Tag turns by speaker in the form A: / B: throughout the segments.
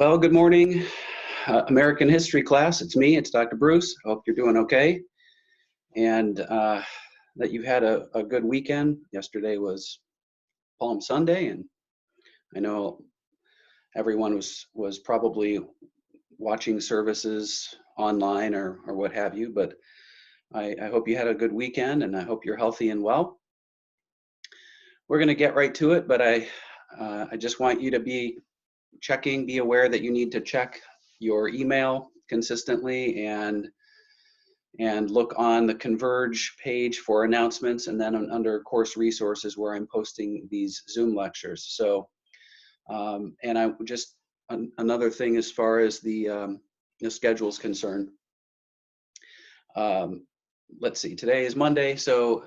A: Well, good morning, American history class. It's me, it's Dr. Bruce. I hope you're doing okay and that you had a good weekend. Yesterday was Palm Sunday, and I know everyone was probably watching services online or what have you, but I hope you had a good weekend and I hope you're healthy and well. We're going to get right to it, but I just want you to be aware that you need to check your email consistently and look on the Converge page for announcements, and then under course resources where I'm posting these Zoom lectures. So, and I just, another thing as far as the schedule is concerned. Let's see, today is Monday, so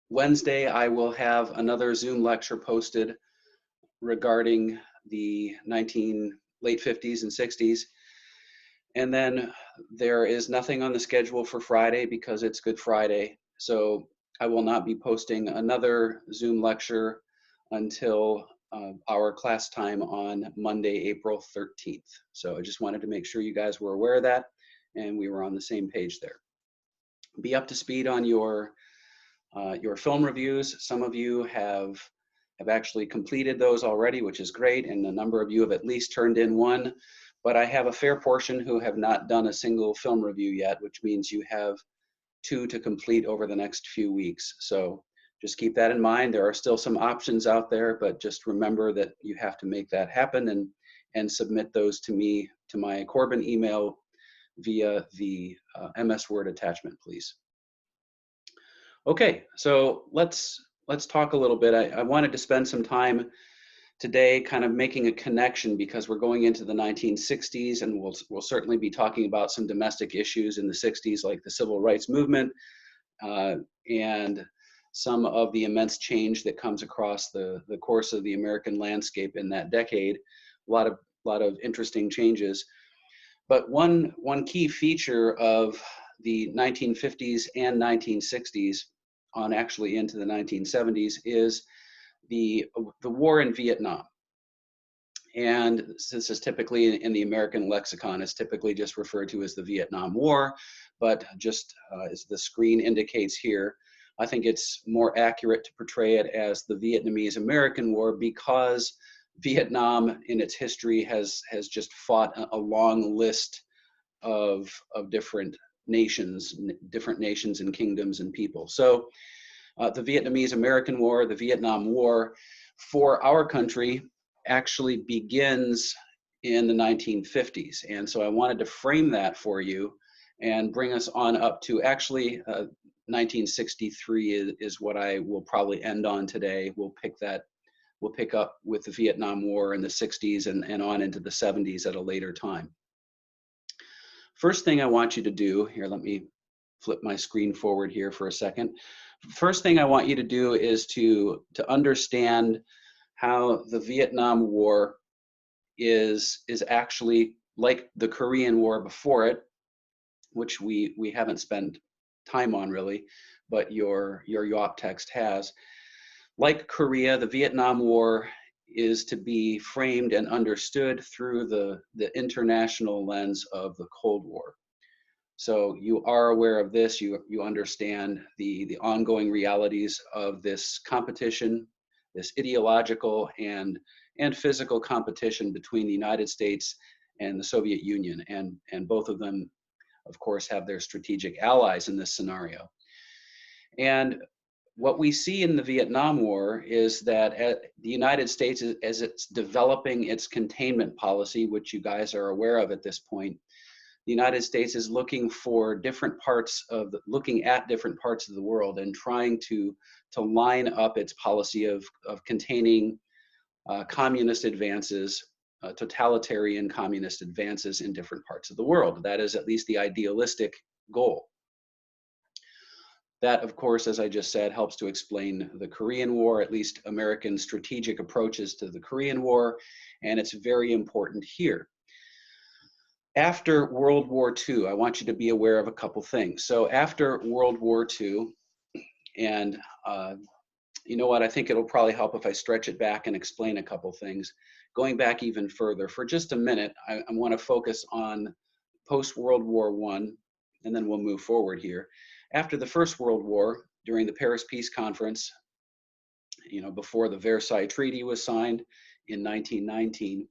A: Wednesday I will have another Zoom lecture posted regarding the late 50s and 60s. And then there is nothing on the schedule for Friday because it's Good Friday. So I will not be posting another Zoom lecture until our class time on Monday, April 13th. So I just wanted to make sure you guys were aware of that and we were on the same page there. Be up to speed on your film reviews. Some of you have actually completed those already, which is great, and a number of you have at least turned in one. But I have a fair portion who have not done a single film review yet, which means you have 2 to complete over the next few weeks. So just keep that in mind. There are still some options out there, but just remember that you have to make that happen and submit those to me, to my Corbin email via the MS Word attachment, please. Okay, so let's talk a little bit. I wanted to spend some time today kind of making a connection because we're going into the 1960s, and we'll certainly be talking about some domestic issues in the 60s like the civil rights movement and some of the immense change that comes across the course of the American landscape in that decade. A lot of interesting changes. But one key feature of the 1950s and 1960s on actually into the 1970s is the war in Vietnam. And this is typically in the American lexicon, is typically just referred to as the Vietnam War, but just as the screen indicates here, I think it's more accurate to portray it as the Vietnamese-American War because Vietnam in its history has just fought a long list of different nations and kingdoms and people. So the Vietnamese-American War, the Vietnam War, for our country actually begins in the 1950s. And so I wanted to frame that for you and bring us on up to actually 1963 is what I will probably end on today. We'll pick up with the Vietnam War in the 60s and on into the 70s at a later time. First thing I want you to do, here, let me flip my screen forward here for a second. First thing I want you to do is to understand how the Vietnam War is actually like the Korean War before it, which we haven't spent time on really, but your YOP text has. Like Korea, the Vietnam War is to be framed and understood through the international lens of the Cold War. So you are aware of this, you understand the ongoing realities of this competition, this ideological and physical competition between the United States and the Soviet Union. And both of them, of course, have their strategic allies in this scenario. And what we see in the Vietnam War is that the United States, as it's developing its containment policy, which you guys are aware of at this point, the United States is looking at different parts of the world and trying to line up its policy of containing communist advances, totalitarian communist advances in different parts of the world. That is at least the idealistic goal. That, of course, as I just said, helps to explain the Korean War, at least American strategic approaches to the Korean War, and it's very important here. After World War II, I want you to be aware of a couple things. So after World War II, and you know what, I think it'll probably help if I stretch it back and explain a couple things. Going back even further, for just a minute, I want to focus on post-World War I, and then we'll move forward here. After the First World War, during the Paris Peace Conference, before the Versailles Treaty was signed in 1919,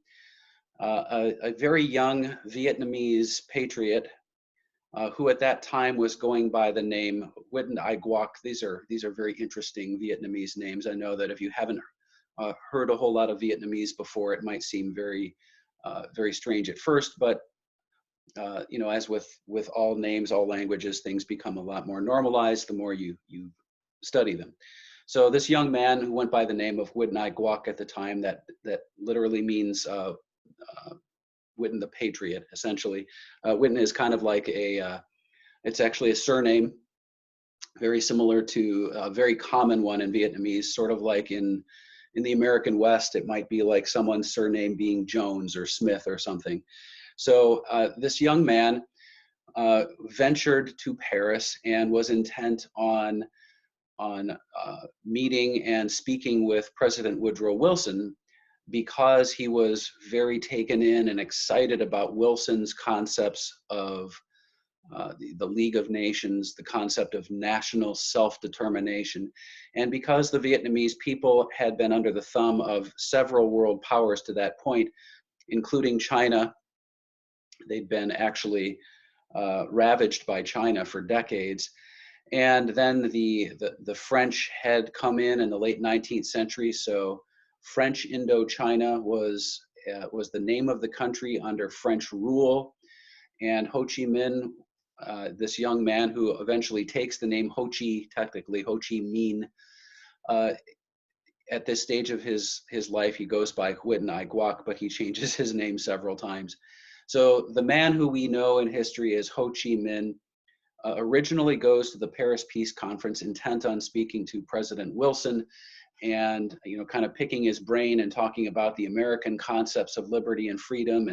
A: a very young Vietnamese patriot who at that time was going by the name Nguyen Ai Quoc. These are very interesting Vietnamese names. I know that if you haven't heard a whole lot of Vietnamese before, it might seem very strange at first, but as with all names, all languages, things become a lot more normalized the more you study them. So this young man who went by the name of Nguyen Ai Quoc at the time, that literally means Witten the Patriot, essentially. Witten is kind of like it's actually a surname, very similar to a very common one in Vietnamese, sort of like in the American West, it might be like someone's surname being Jones or Smith or something. So this young man ventured to Paris and was intent on meeting and speaking with President Woodrow Wilson, because he was very taken in and excited about Wilson's concepts of the League of Nations, the concept of national self-determination, and because the Vietnamese people had been under the thumb of several world powers to that point, including China. They'd been actually ravaged by China for decades. And then the French had come in the late 19th century. So French Indochina was the name of the country under French rule. And Ho Chi Minh, this young man who eventually takes the name Ho Chi, technically Ho Chi Minh, at this stage of his life, he goes by Nguyen Ai Quoc, but he changes his name several times. So the man who we know in history as Ho Chi Minh originally goes to the Paris Peace Conference intent on speaking to President Wilson and kind of picking his brain and talking about the American concepts of liberty and freedom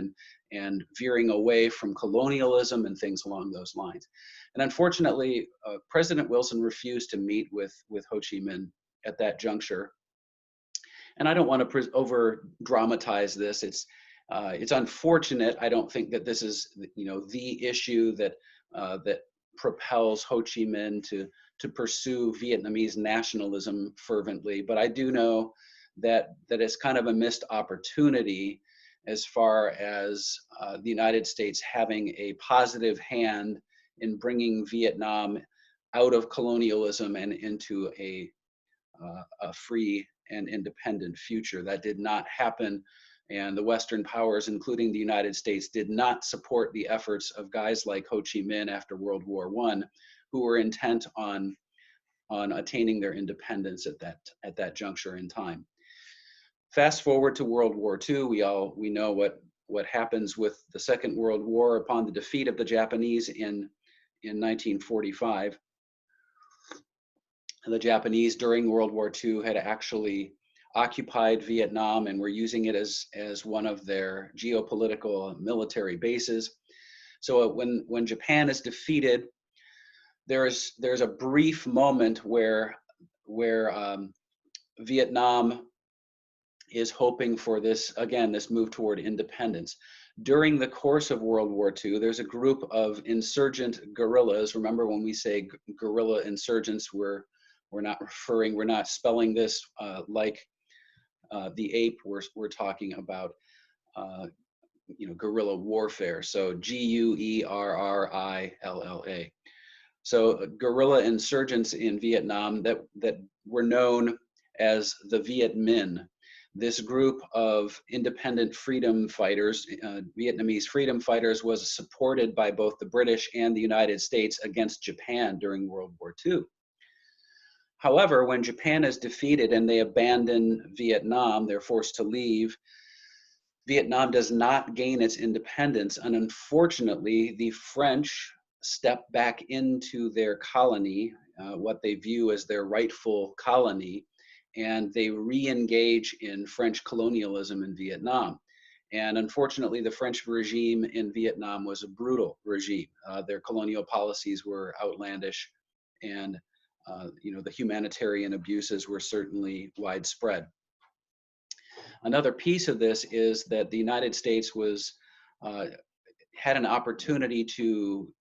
A: and veering away from colonialism and things along those lines. And unfortunately, President Wilson refused to meet with Ho Chi Minh at that juncture. And I don't want to over dramatize this. It's unfortunate. I don't think that this is the issue that propels Ho Chi Minh to pursue Vietnamese nationalism fervently. But I do know that it's kind of a missed opportunity as far as the United States having a positive hand in bringing Vietnam out of colonialism and into a free and independent future. That did not happen. And the Western powers, including the United States, did not support the efforts of guys like Ho Chi Minh after World War I, who were intent on attaining their independence at that juncture in time. Fast forward to World War II, we know what happens with the Second World War upon the defeat of the Japanese in 1945. The Japanese during World War II had actually occupied Vietnam and were using it as one of their geopolitical military bases. So when Japan is defeated, there's a brief moment where Vietnam is hoping for this move toward independence. During the course of World War II, there's a group of insurgent guerrillas. Remember, when we say guerrilla insurgents, we're not spelling this like the ape. We're talking about guerrilla warfare. So Guerrilla. So guerrilla insurgents in Vietnam that were known as the Viet Minh. This group of independent freedom fighters, Vietnamese freedom fighters, was supported by both the British and the United States against Japan during World War II. However, when Japan is defeated and they abandon Vietnam, they're forced to leave, Vietnam does not gain its independence. And unfortunately, the French step back into their colony, what they view as their rightful colony, and they re-engage in French colonialism in Vietnam. And unfortunately, the French regime in Vietnam was a brutal regime. Their colonial policies were outlandish, and the humanitarian abuses were certainly widespread. Another piece of this is that the United States had an opportunity to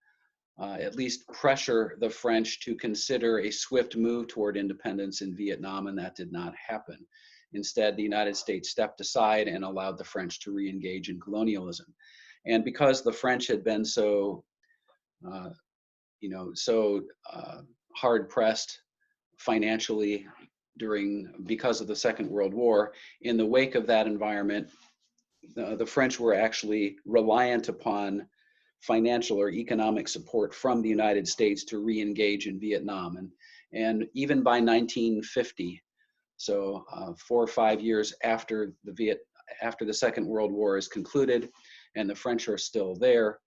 A: at least pressure the French to consider a swift move toward independence in Vietnam, and that did not happen. Instead, the United States stepped aside and allowed the French to re-engage in colonialism. And because the French had been so, hard-pressed financially because of the Second World War, in the wake of that environment, the French were actually reliant upon financial or economic support from the United States to re-engage in Vietnam. And even by 1950, so 4 or 5 years after the Second World War is concluded and the French are still there,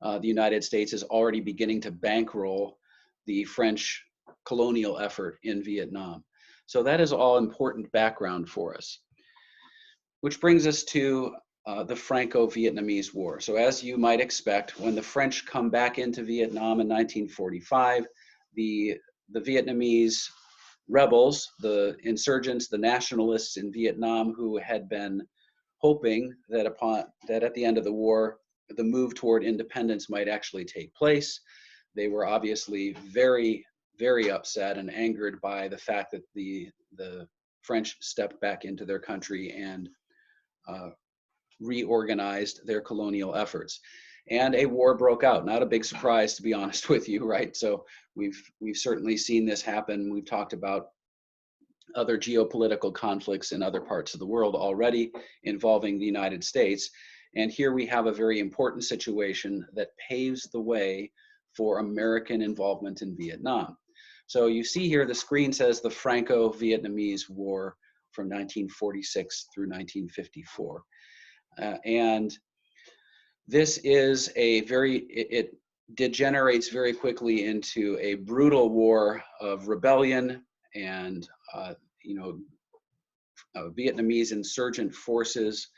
A: the United States is already beginning to bankroll the French colonial effort in Vietnam. So that is all important background for us. Which brings us to the Franco-Vietnamese War. So as you might expect, when the French come back into Vietnam in 1945, the Vietnamese rebels, the insurgents, the nationalists in Vietnam who had been hoping that at the end of the war, the move toward independence might actually take place. They were obviously very, very upset and angered by the fact that the French stepped back into their country and reorganized their colonial efforts. And a war broke out. Not a big surprise, to be honest with you, right? So we've certainly seen this happen. We've talked about other geopolitical conflicts in other parts of the world already involving the United States. And here we have a very important situation that paves the way for American involvement in Vietnam. So you see here, the screen says the Franco-Vietnamese War from 1946 through 1954. And this is it degenerates very quickly into a brutal war of rebellion and Vietnamese insurgent forces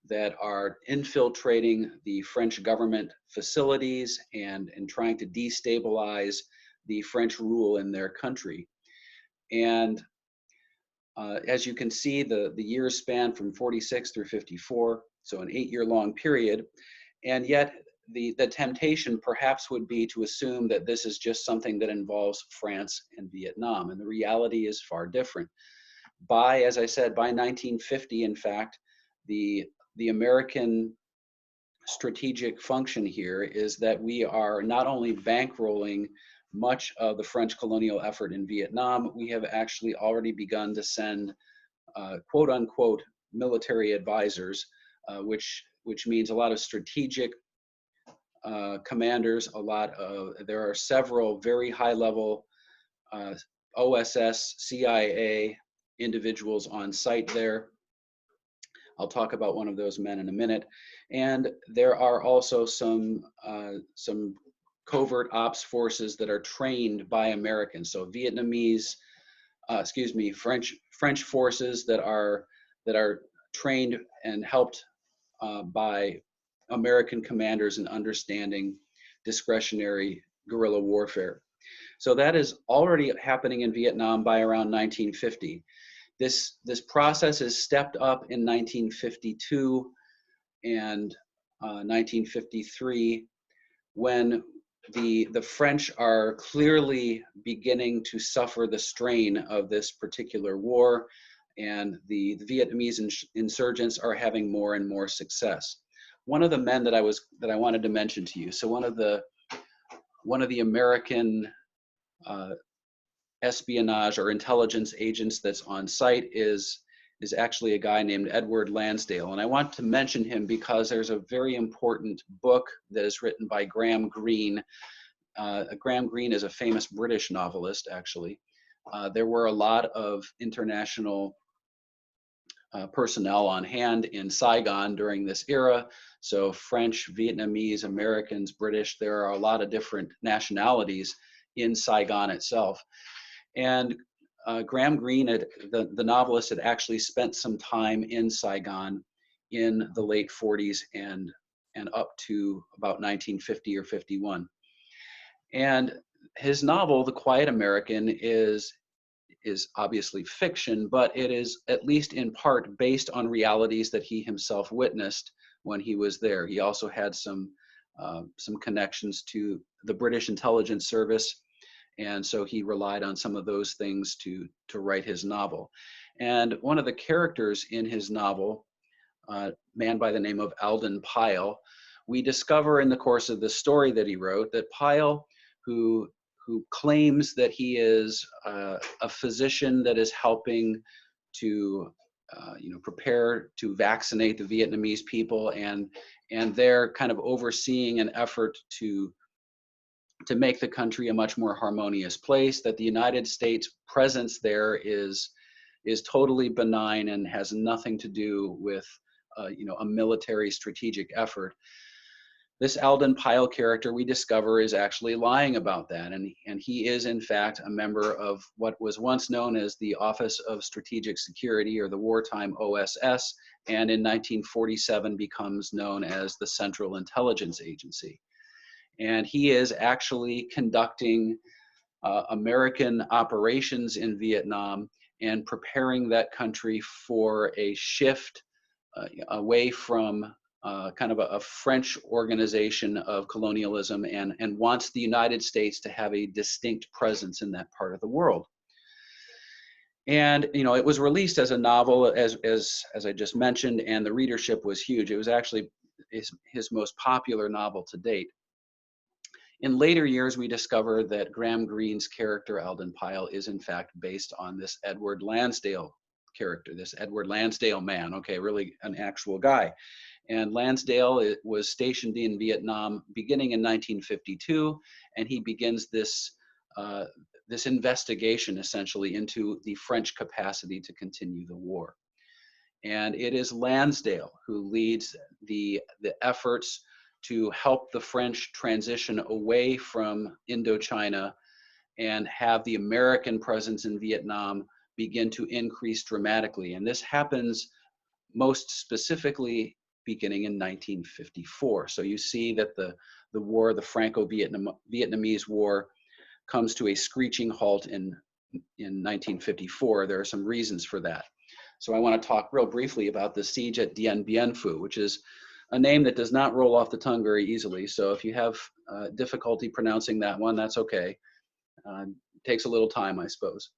A: that are infiltrating the French government facilities and trying to destabilize the French rule in their country. And as you can see, the years span from 46 through 54, so an 8-year-long period. And yet the temptation perhaps would be to assume that this is just something that involves France and Vietnam. And the reality is far different. As I said, by 1950, in fact, the American strategic function here is that we are not only bankrolling much of the French colonial effort in Vietnam, we have actually already begun to send quote unquote military advisors, which means a lot of strategic commanders, there are several very high level OSS, CIA individuals on site there. I'll talk about one of those men in a minute. And there are also some covert ops forces that are trained by Americans. So French forces that are trained and helped by American commanders in understanding discretionary guerrilla warfare. So that is already happening in Vietnam by around 1950. This process is stepped up in 1952 and 1953 when the French are clearly beginning to suffer the strain of this particular war, and the Vietnamese insurgents are having more and more success. One of the men that I wanted to mention to you, so one of the American espionage or intelligence agents that's on site is actually a guy named Edward Lansdale. And I want to mention him because there's a very important book that is written by Graham Greene. Graham Greene is a famous British novelist, actually. There were a lot of international personnel on hand in Saigon during this era. So French, Vietnamese, Americans, British, there are a lot of different nationalities in Saigon itself. And Graham Greene, the novelist, had actually spent some time in Saigon in the late 40s and up to about 1950 or 51. And his novel, The Quiet American, is obviously fiction, but it is at least in part based on realities that he himself witnessed when he was there. He also had some connections to the British intelligence service, and so he relied on some of those things to write his novel. And one of the characters in his novel, a man by the name of Alden Pyle, we discover in the course of the story that he wrote that Pyle, who claims that he is a physician that is helping to prepare to vaccinate the Vietnamese people, and they're kind of overseeing an effort to make the country a much more harmonious place, that the United States presence there is totally benign and has nothing to do with a military strategic effort. This Alden Pyle character, we discover, is actually lying about that, and he is in fact a member of what was once known as the Office of Strategic Security, or the wartime OSS, and in 1947 becomes known as the Central Intelligence Agency. And he is actually conducting American operations in Vietnam and preparing that country for a shift away from kind of a French organization of colonialism, and wants the United States to have a distinct presence in that part of the world. And it was released as a novel, as I just mentioned, and the readership was huge. It was actually his most popular novel to date. In later years, we discover that Graham Greene's character, Alden Pyle, is in fact based on this Edward Lansdale character, this Edward Lansdale man, okay, really an actual guy. And Lansdale was stationed in Vietnam beginning in 1952, and he begins this investigation essentially into the French capacity to continue the war. And it is Lansdale who leads the efforts to help the French transition away from Indochina and have the American presence in Vietnam begin to increase dramatically. And this happens most specifically beginning in 1954. So you see that the war, the Franco-Vietnamese War, comes to a screeching halt in 1954. There are some reasons for that. So I want to talk real briefly about the siege at Dien Bien Phu, which is a name that does not roll off the tongue very easily. So if you have difficulty pronouncing that one, that's okay. It takes a little time, I suppose.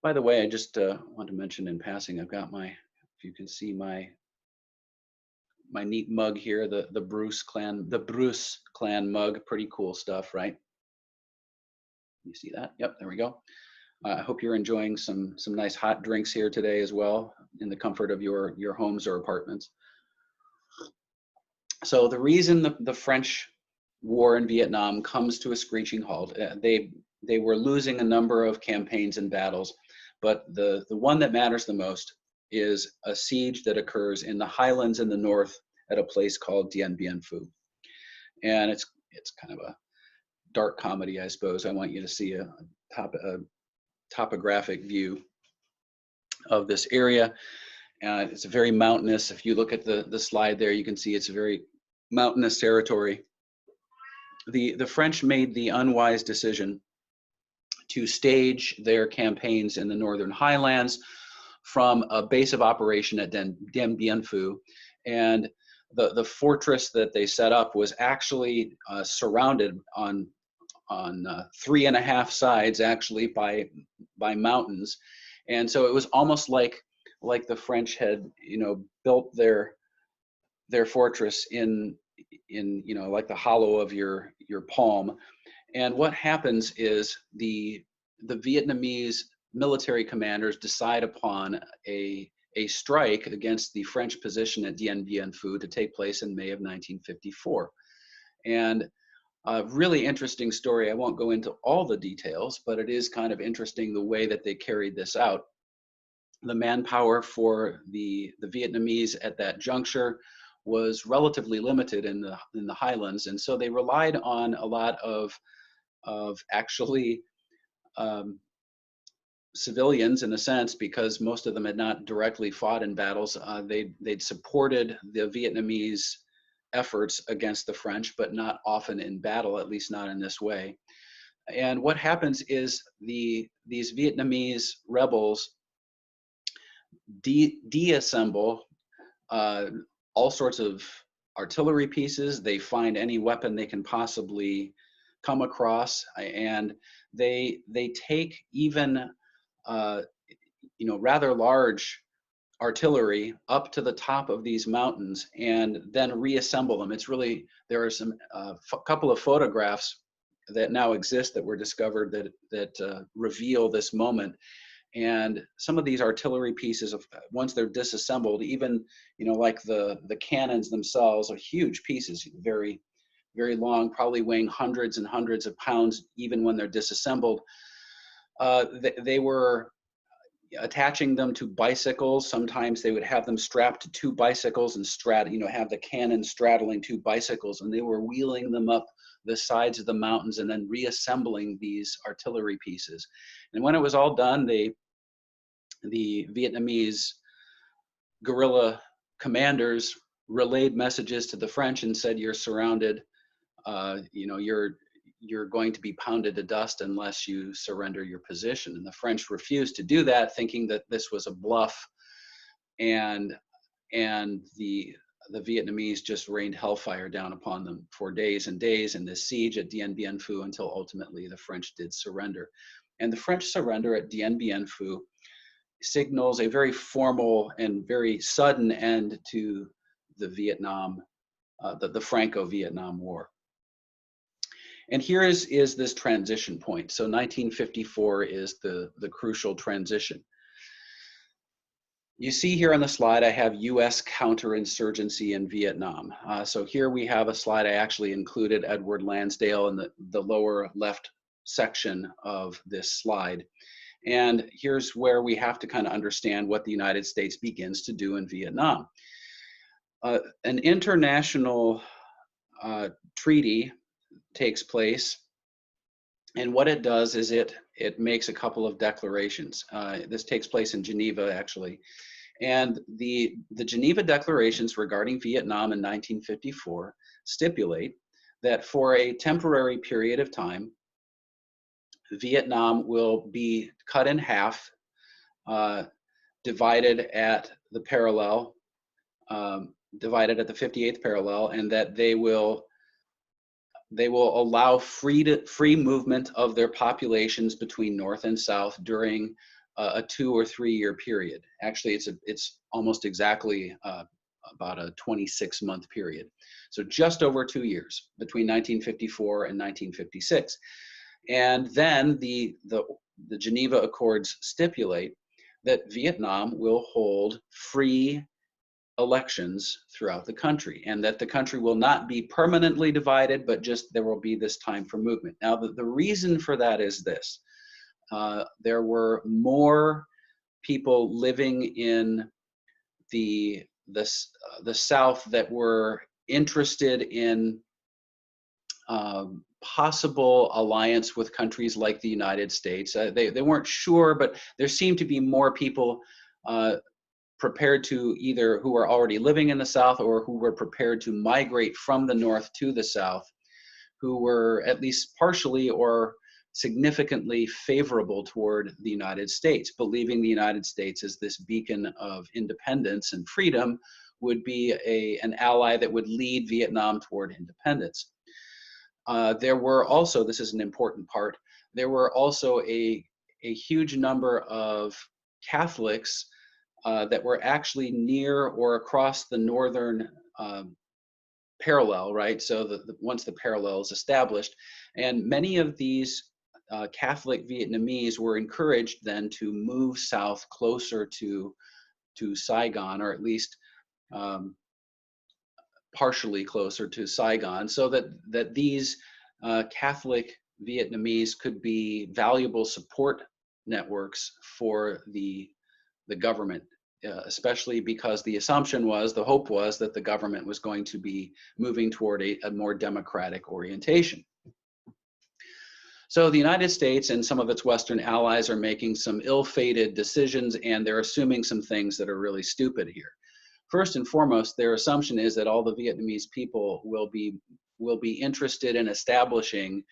A: By the way, I just want to mention in passing, I've got if you can see my neat mug here, the Bruce Clan mug. Pretty cool stuff, right? You see that? Yep, there we go. I hope you're enjoying some nice hot drinks here today as well, in the comfort of your homes or apartments. So the reason the French war in Vietnam comes to a screeching halt, they were losing a number of campaigns and battles, but the one that matters the most is a siege that occurs in the highlands in the north at a place called Dien Bien Phu. And it's kind of a dark comedy, I suppose. I want you to see a topographic view of this area. It's a very mountainous. If you look at the slide there, you can see it's a very mountainous territory. The French made the unwise decision to stage their campaigns in the northern highlands from a base of operation at Dien Bien Phu, and the fortress that they set up was actually surrounded on 3.5 sides actually by mountains, and so it was almost like the French had built their fortress in like the hollow of your palm. And what happens is the Vietnamese military commanders decide upon a strike against the French position at Dien Bien Phu to take place in May of 1954. And a really interesting story. I won't go into all the details, but it is kind of interesting the way that they carried this out. The manpower for the Vietnamese at that juncture was relatively limited in the highlands, and so they relied on a lot of actually civilians, in a sense, because most of them had not directly fought in battles. They'd supported the Vietnamese efforts against the French, but not often in battle, at least not in this way. And what happens is these Vietnamese rebels deassemble all sorts of artillery pieces. They find any weapon they can possibly come across, and they take even rather large artillery up to the top of these mountains and then reassemble them. It's really, there are some couple of photographs that now exist that were discovered that reveal this moment. And some of these artillery pieces, once they're disassembled, even like the cannons themselves are huge pieces, very, very long, probably weighing hundreds and hundreds of pounds, even when they're disassembled. They were attaching them to bicycles. Sometimes they would have them strapped to two bicycles and have the cannon straddling two bicycles, and they were wheeling them up the sides of the mountains and then reassembling these artillery pieces. And when it was all done, the Vietnamese guerrilla commanders relayed messages to the French and said, "You're surrounded. You're going to be pounded to dust unless you surrender your position." And the French refused to do that, thinking that this was a bluff, and the Vietnamese just rained hellfire down upon them for days and days in this siege at Dien Bien Phu, until ultimately the French did surrender. And the French surrender at Dien Bien Phu signals a very formal and very sudden end to the the Franco-Vietnam War. And here is this transition point. So 1954 is the crucial transition. You see here on the slide, I have US counterinsurgency in Vietnam. So here we have a slide. I actually included Edward Lansdale in the lower left section of this slide. And here's where we have to kind of understand what the United States begins to do in Vietnam. An international treaty takes place, and what it does is it makes a couple of declarations. This takes place in Geneva, actually, and the Geneva Declarations regarding Vietnam in 1954 stipulate that for a temporary period of time, Vietnam will be cut in half, divided at the parallel, divided at the 58th parallel, and that they will allow free movement of their populations between North and South during a 2 or 3 year period. Actually, it's almost exactly about a 26-month period. So just over 2 years between 1954 and 1956. And then the Geneva Accords stipulate that Vietnam will hold free elections throughout the country, and that the country will not be permanently divided, but just there will be this time for movement. Now, the reason for that is this. There were more people living in the South that were interested in possible alliance with countries like the United States. They weren't sure, but there seemed to be more people prepared to either who were already living in the South or who were prepared to migrate from the North to the South, who were at least partially or significantly favorable toward the United States, believing the United States as this beacon of independence and freedom would be an ally that would lead Vietnam toward independence. There were also, this is an important part, there were also a huge number of Catholics that were actually near or across the northern parallel, right? So once the parallel is established, and many of these Catholic Vietnamese were encouraged then to move south closer to Saigon, or at least partially closer to Saigon, so that these Catholic Vietnamese could be valuable support networks for the government, especially because the assumption was, the hope was, that the government was going to be moving toward a more democratic orientation. So the United States and some of its Western allies are making some ill-fated decisions, and they're assuming some things that are really stupid here. first and foremost, their assumption is that all the Vietnamese people will be interested in establishing,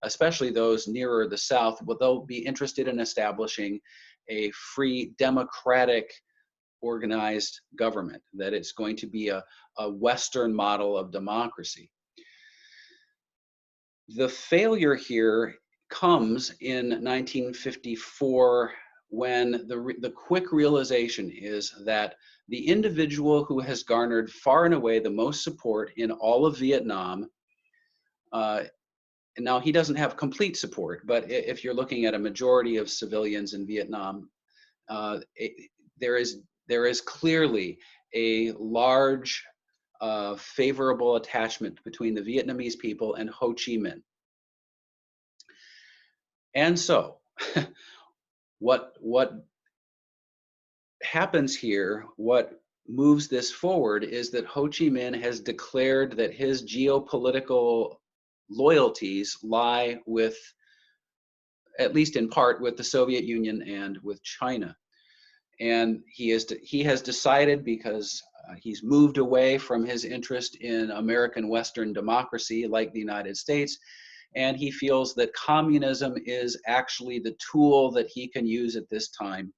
A: especially those nearer the south, they'll be interested in establishing a free, democratic, organized government, that it's going to be a Western model of democracy. The failure here comes in 1954, when the quick realization is that the individual who has garnered far and away the most support in all of Vietnam, and now he doesn't have complete support, but if you're looking at a majority of civilians in Vietnam, there is clearly a large favorable attachment between the Vietnamese people and Ho Chi Minh. And so what happens here, what moves this forward, is that Ho Chi Minh has declared that his geopolitical loyalties lie with, at least in part, with the Soviet Union and with China. And he has decided, because he's moved away from his interest in American Western democracy like the United States, and he feels that communism is actually the tool that he can use at this time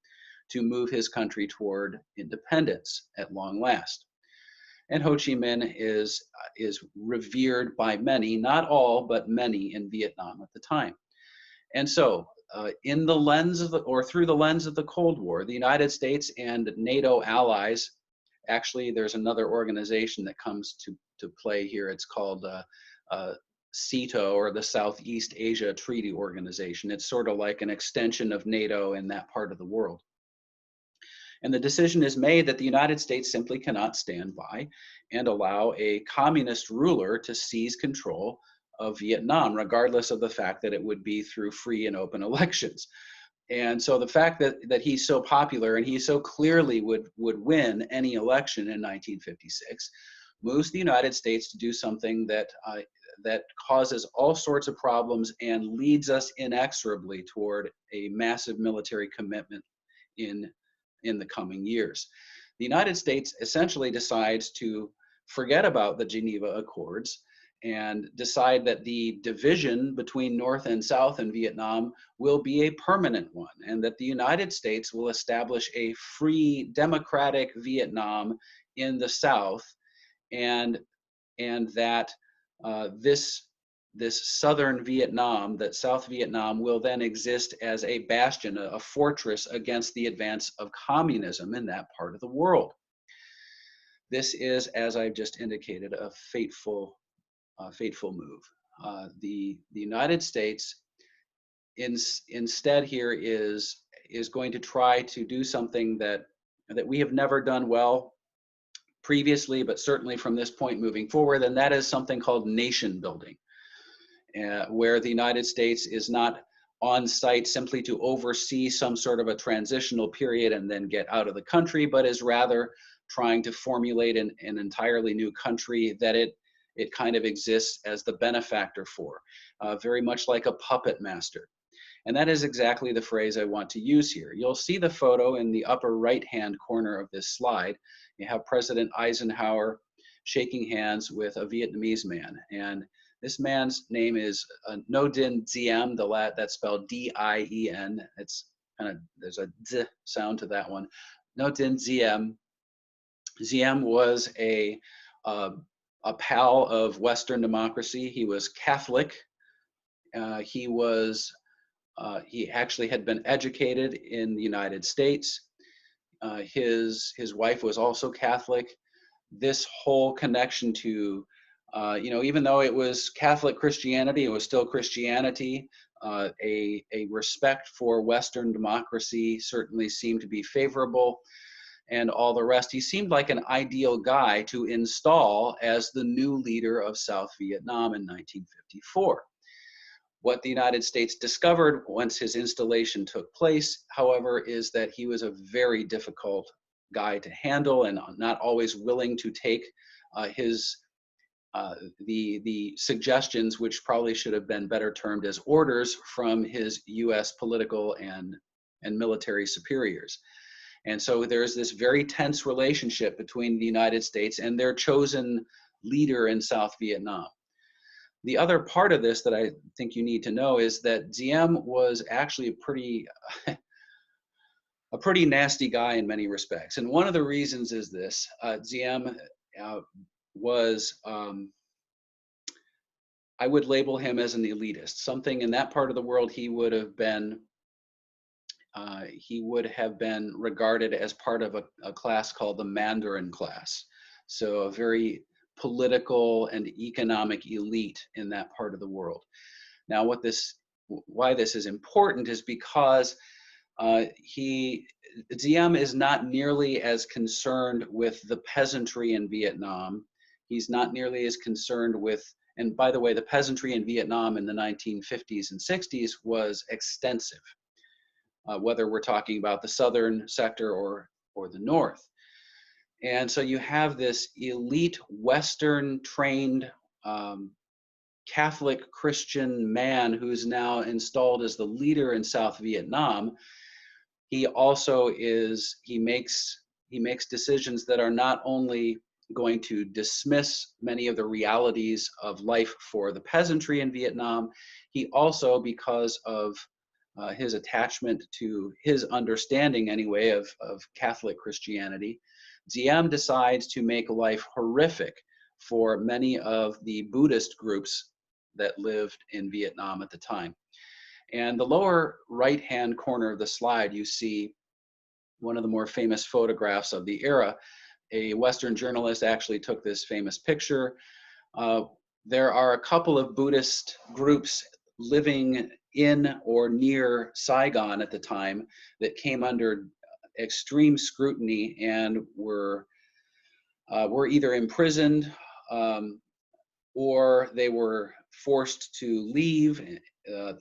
A: to move his country toward independence at long last. And Ho Chi Minh is revered by many, not all, but many in Vietnam at the time. And so, in the lens of through the lens of the Cold War, the United States and NATO allies, actually there's another organization that comes to play here. It's called SEATO, or the Southeast Asia Treaty Organization. It's sort of like an extension of NATO in that part of the world. And the decision is made that the United States simply cannot stand by and allow a communist ruler to seize control of Vietnam, regardless of the fact that it would be through free and open elections. And so the fact that he's so popular and he so clearly would win any election in 1956 moves the United States to do something that causes all sorts of problems and leads us inexorably toward a massive military commitment in the coming years. The United States essentially decides to forget about the Geneva Accords and decide that the division between North and South in Vietnam will be a permanent one, and that the United States will establish a free, democratic Vietnam in the South, and that this southern Vietnam, that South Vietnam, will then exist as a bastion, a fortress against the advance of communism in that part of the world. This is, as I've just indicated, a fateful move. The United States instead here is going to try to do something that we have never done well previously, but certainly from this point moving forward, and that is something called nation building. Where the United States is not on site simply to oversee some sort of a transitional period and then get out of the country, but is rather trying to formulate an entirely new country that it kind of exists as the benefactor for, very much like a puppet master. And that is exactly the phrase I want to use here. You'll see the photo in the upper right-hand corner of this slide. You have President Eisenhower shaking hands with a Vietnamese man, and this man's name is Ngo Dinh Diem. That's spelled D-I-E-N. It's kind of, there's a Z sound to that one. Ngo Dinh Diem. Diem was a pal of Western democracy. He was Catholic. He actually had been educated in the United States. His wife was also Catholic. This whole connection to even though it was Catholic Christianity, it was still Christianity. A respect for Western democracy certainly seemed to be favorable, and all the rest. He seemed like an ideal guy to install as the new leader of South Vietnam in 1954. What the United States discovered once his installation took place, however, is that he was a very difficult guy to handle and not always willing to take the suggestions, which probably should have been better termed as orders, from his U.S. political and military superiors. And so there's this very tense relationship between the United States and their chosen leader in South Vietnam. The other part of this that I think you need to know is that Diem was actually a pretty nasty guy in many respects. And one of the reasons is this: Diem was, I would label him as an elitist. Something in that part of the world he would have been regarded as part of a class called the Mandarin class. So a very political and economic elite in that part of the world. Now, why this is important is because Diem is not nearly as concerned with the peasantry in Vietnam. He's not nearly as concerned with, and by the way, the peasantry in Vietnam in the 1950s and 60s was extensive, whether we're talking about the southern sector or the north. And so you have this elite Western trained Catholic Christian man who's now installed as the leader in South Vietnam. He also makes decisions that are not only going to dismiss many of the realities of life for the peasantry in Vietnam, he also, because of his attachment to his understanding anyway of Catholic Christianity, Diem decides to make life horrific for many of the Buddhist groups that lived in Vietnam at the time. And the lower right-hand corner of the slide, you see one of the more famous photographs of the era. A Western journalist actually took this famous picture. There are a couple of Buddhist groups living in or near Saigon at the time that came under extreme scrutiny and were either imprisoned or they were forced to leave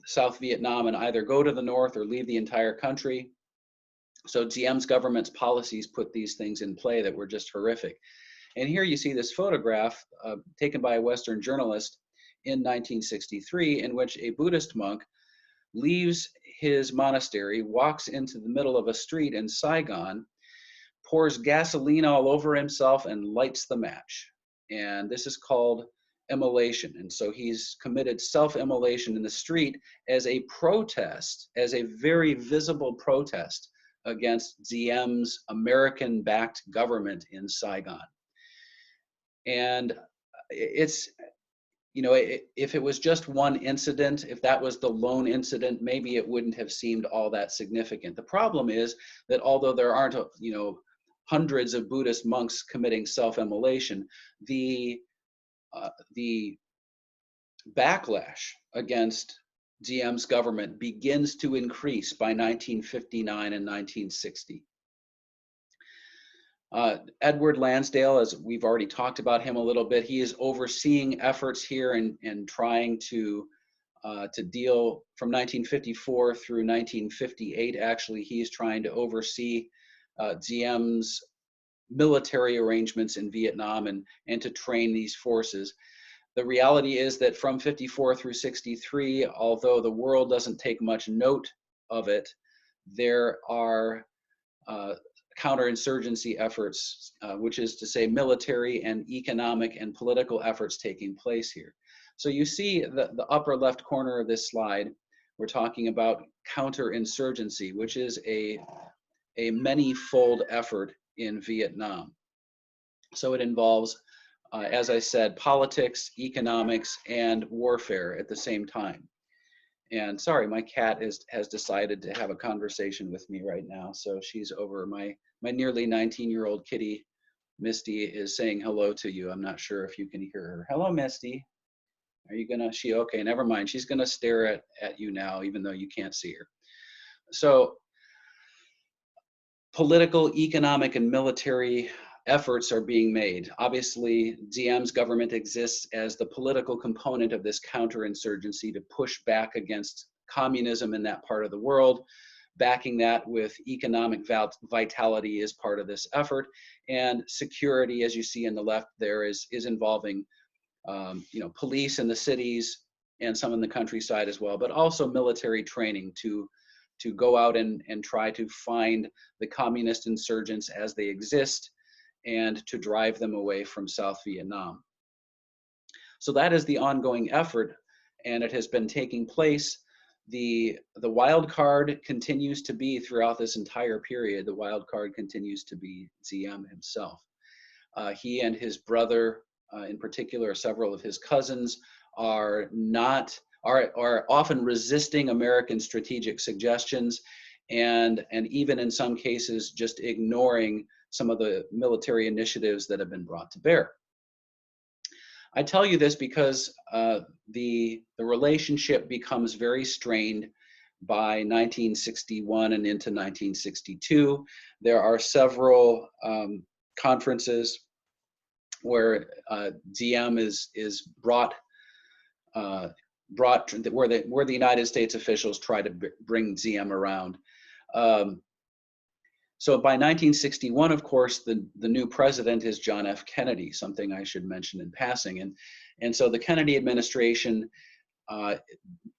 A: South Vietnam and either go to the north or leave the entire country. So Diem's government's policies put these things in play that were just horrific. And here you see this photograph taken by a Western journalist in 1963, in which a Buddhist monk leaves his monastery, walks into the middle of a street in Saigon, pours gasoline all over himself, and lights the match. And this is called immolation. And so he's committed self-immolation in the street as a protest, as a very visible protest against Diem's American-backed government in Saigon. And it's, you know, if it was just one incident, if that was the lone incident, maybe it wouldn't have seemed all that significant. The problem is that although there aren't, you know, hundreds of Buddhist monks committing self-immolation, the backlash against Diem's government begins to increase by 1959 and 1960. Edward Lansdale, as we've already talked about him a little bit, he is overseeing efforts here and trying to deal from 1954 through 1958. Actually, he is trying to oversee Diem's military arrangements in Vietnam and to train these forces. The reality is that from 54 through 63, although the world doesn't take much note of it, there are counterinsurgency efforts, which is to say military and economic and political efforts taking place here. So you see the upper left corner of this slide, we're talking about counterinsurgency, which is a many-fold effort in Vietnam. So it involves, as I said, politics, economics, and warfare at the same time. And sorry, my cat has decided to have a conversation with me right now. So she's over, my nearly 19-year-old kitty, Misty, is saying hello to you. I'm not sure if you can hear her. Hello, Misty. Are you gonna, okay, never mind. She's gonna stare at you now, even though you can't see her. So political, economic, and military efforts are being made. Obviously, Diem's government exists as the political component of this counterinsurgency to push back against communism in that part of the world. Backing that with economic vitality is part of this effort, and security, as you see in the left there, is involving you know, police in the cities and some in the countryside as well, but also military training to go out and try to find the communist insurgents as they exist and to drive them away from South Vietnam. So that is the ongoing effort, and it has been taking place. The wild card continues to be, throughout this entire period, the wild card continues to be Diem himself. He and his brother, in particular, several of his cousins, are often resisting American strategic suggestions, and even in some cases just ignoring some of the military initiatives that have been brought to bear. I tell you this because the relationship becomes very strained by 1961 and into 1962. There are several conferences where Diem is brought where the United States officials try to bring Diem around. So by 1961, of course, the new president is John F. Kennedy, something I should mention in passing. And so the Kennedy administration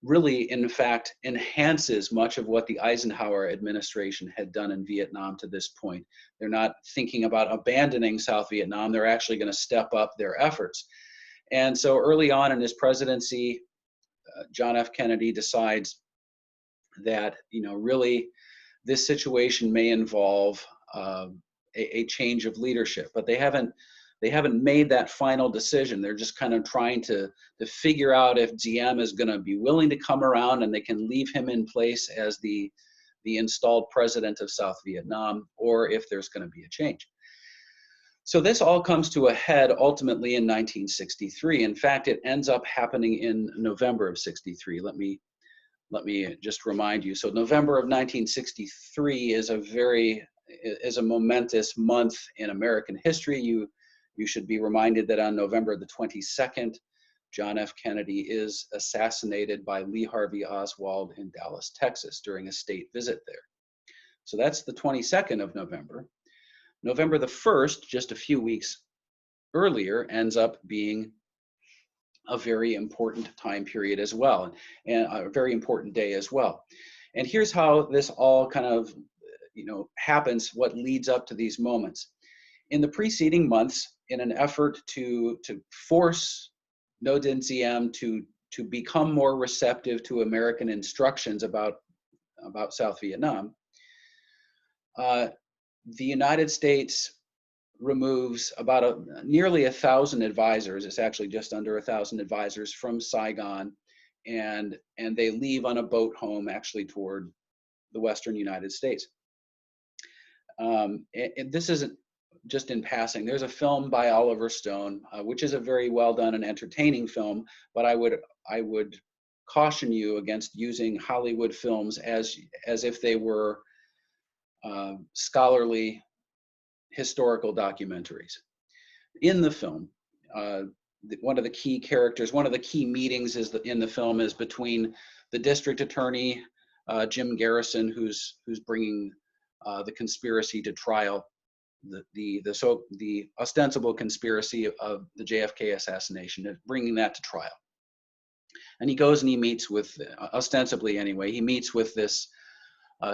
A: really, in fact, enhances much of what the Eisenhower administration had done in Vietnam to this point. They're not thinking about abandoning South Vietnam. They're actually going to step up their efforts. And so early on in his presidency, John F. Kennedy decides that, really, this situation may involve a change of leadership, but they haven't made that final decision. They're just kind of trying to figure out if Diem is going to be willing to come around and they can leave him in place as the installed president of South Vietnam, or if there's going to be a change. So this all comes to a head ultimately in 1963. In fact, it ends up happening in November of 63. Let me just remind you. So November of 1963 is a momentous month in American history. You should be reminded that on November the 22nd, John F. Kennedy is assassinated by Lee Harvey Oswald in Dallas, Texas, during a state visit there. So that's the 22nd of November. November the 1st, just a few weeks earlier, ends up being a very important time period as well, and a very important day as well. And here's how this all kind of, happens, what leads up to these moments. In the preceding months, in an effort to force Ngo Dinh Diem to become more receptive to American instructions about South Vietnam, the United States removes about nearly 1,000 advisors. It's actually just under 1,000 advisors from Saigon, and they leave on a boat home, actually toward the Western United States. And this isn't just in passing. There's a film by Oliver Stone, which is a very well done and entertaining film, but I would caution you against using Hollywood films as if they were scholarly historical documentaries. In the film, one of the key characters, one of the key meetings in the film is between the district attorney, Jim Garrison, who's bringing the conspiracy to trial, the ostensible conspiracy of the JFK assassination, bringing that to trial. And he goes and he meets with, ostensibly anyway, he meets with this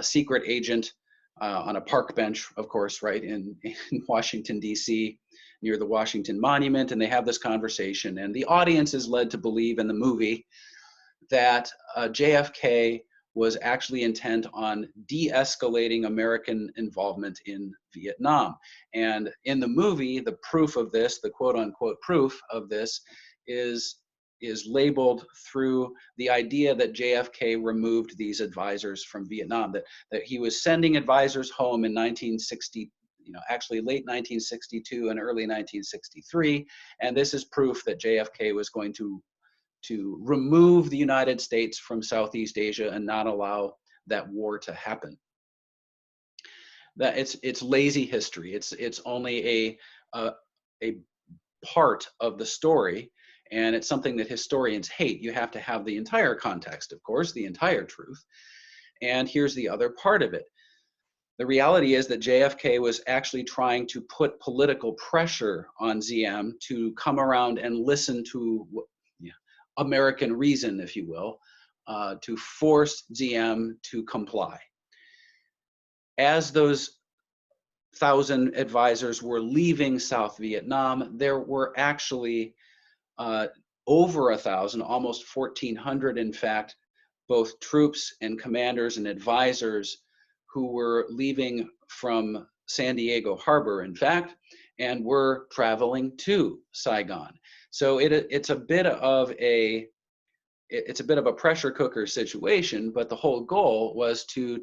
A: secret agent on a park bench, of course, right, in Washington, D.C., near the Washington Monument, and they have this conversation. And the audience is led to believe in the movie that JFK was actually intent on de-escalating American involvement in Vietnam. And in the movie, the proof of this, the quote-unquote proof of this, is labeled through the idea that JFK removed these advisors from Vietnam, that he was sending advisors home in 1960, actually late 1962 and early 1963. And this is proof that JFK was going to remove the United States from Southeast Asia and not allow that war to happen. That it's lazy history. It's only a part of the story. And it's something that historians hate. You have to have the entire context, of course, the entire truth. And here's the other part of it. The reality is that JFK was actually trying to put political pressure on Diem to come around and listen to American reason, if you will, to force Diem to comply. As those 1,000 advisors were leaving South Vietnam, there were actually over 1,000, almost 1,400 in fact, both troops and commanders and advisors who were leaving from San Diego Harbor, in fact, and were traveling to Saigon. So it's a bit of a pressure cooker situation, but the whole goal was to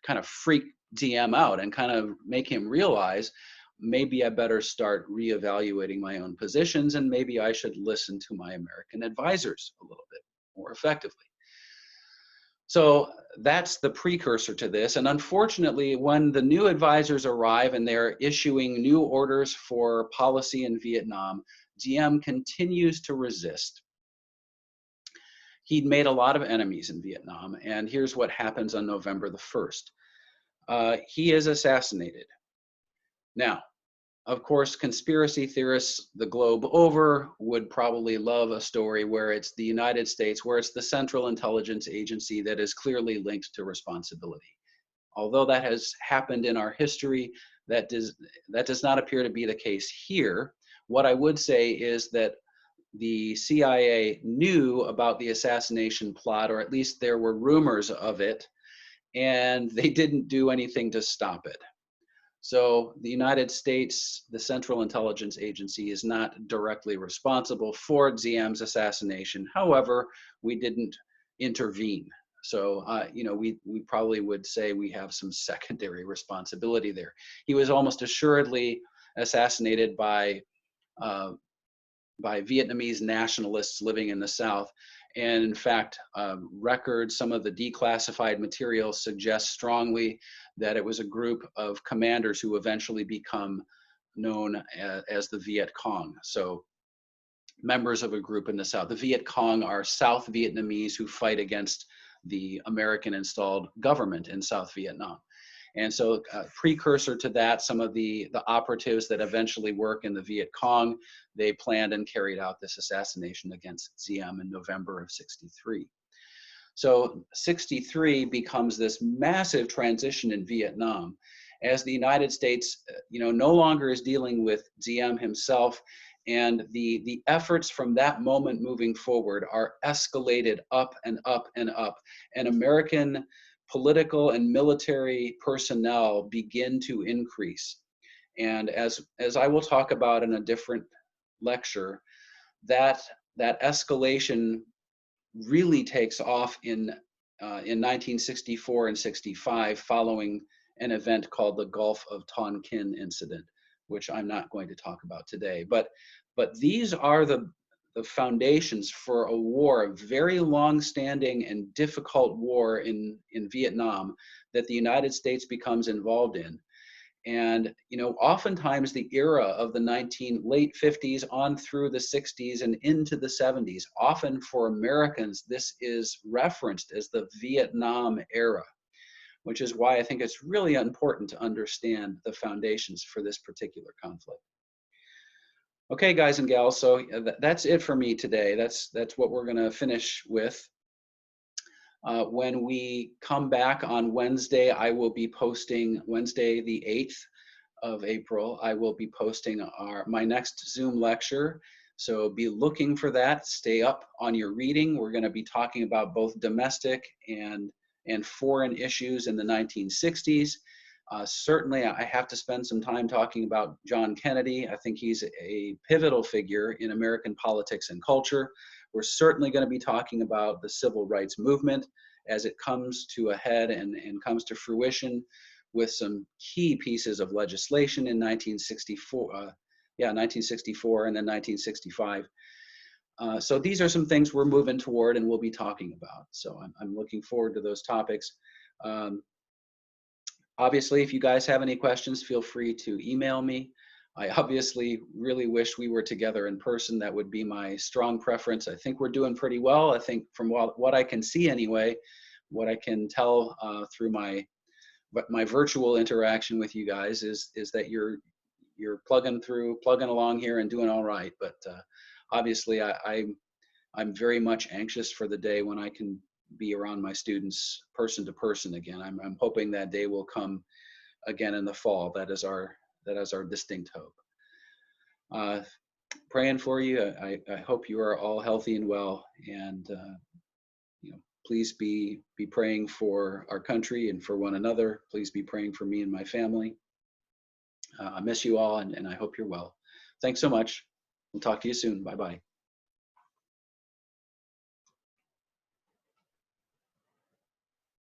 A: kind of freak Diem out and kind of make him realize maybe I better start reevaluating my own positions, and maybe I should listen to my American advisors a little bit more effectively. So that's the precursor to this. And unfortunately, when the new advisors arrive and they're issuing new orders for policy in Vietnam, Diem continues to resist. He'd made a lot of enemies in Vietnam, and here's what happens on November the 1st. He is assassinated. Now, of course, conspiracy theorists the globe over would probably love a story where it's the United States, where it's the Central Intelligence Agency that is clearly linked to responsibility. Although that has happened in our history, that does not appear to be the case here. What I would say is that the CIA knew about the assassination plot, or at least there were rumors of it, and they didn't do anything to stop it. So the United States, the Central Intelligence Agency, is not directly responsible for Diem's assassination. However, we didn't intervene. So, we probably would say we have some secondary responsibility there. He was almost assuredly assassinated by Vietnamese nationalists living in the South. And in fact, records, some of the declassified material suggests strongly that it was a group of commanders who eventually become known as the Viet Cong. So members of a group in the South. The Viet Cong are South Vietnamese who fight against the American installed government in South Vietnam. And so precursor to that, some of the operatives that eventually work in the Viet Cong, they planned and carried out this assassination against Diem in November of '63. So '63 becomes this massive transition in Vietnam as the United States, no longer is dealing with Diem himself, and the efforts from that moment moving forward are escalated up and up and up, and American political and military personnel begin to increase. And as I will talk about in a different lecture, that escalation really takes off in 1964 and '65 following an event called the Gulf of Tonkin incident, which I'm not going to talk about today. But these are the foundations for a war, a very long-standing and difficult war in Vietnam that the United States becomes involved in. And oftentimes the era of the late 50s on through the 60s and into the 70s, often for Americans, this is referenced as the Vietnam era, which is why I think it's really important to understand the foundations for this particular conflict. Okay, guys and gals, so that's it for me today. That's what we're going to finish with. When we come back on Wednesday, I will be posting, Wednesday the 8th of April, I will be posting my next Zoom lecture. So be looking for that. Stay up on your reading. We're going to be talking about both domestic and foreign issues in the 1960s. Certainly, I have to spend some time talking about John Kennedy. I think he's a pivotal figure in American politics and culture. We're certainly going to be talking about the civil rights movement as it comes to a head and comes to fruition with some key pieces of legislation in 1964 and then 1965. So these are some things we're moving toward and we'll be talking about. So I'm looking forward to those topics. Obviously, if you guys have any questions, feel free to email me. I obviously really wish we were together in person. That would be my strong preference. I think we're doing pretty well. I think from what I can see anyway, what I can tell through my virtual interaction with you guys is that you're plugging along here and doing all right. But obviously, I'm very much anxious for the day when I can be around my students person to person again. I'm hoping that day will come again in the fall. That is our distinct hope. Praying for you. I hope you are all healthy and well, and please be praying for our country and for one another. Please be praying for me and my family. I miss you all, and I hope you're well. Thanks so much. We'll talk to you soon. Bye-bye.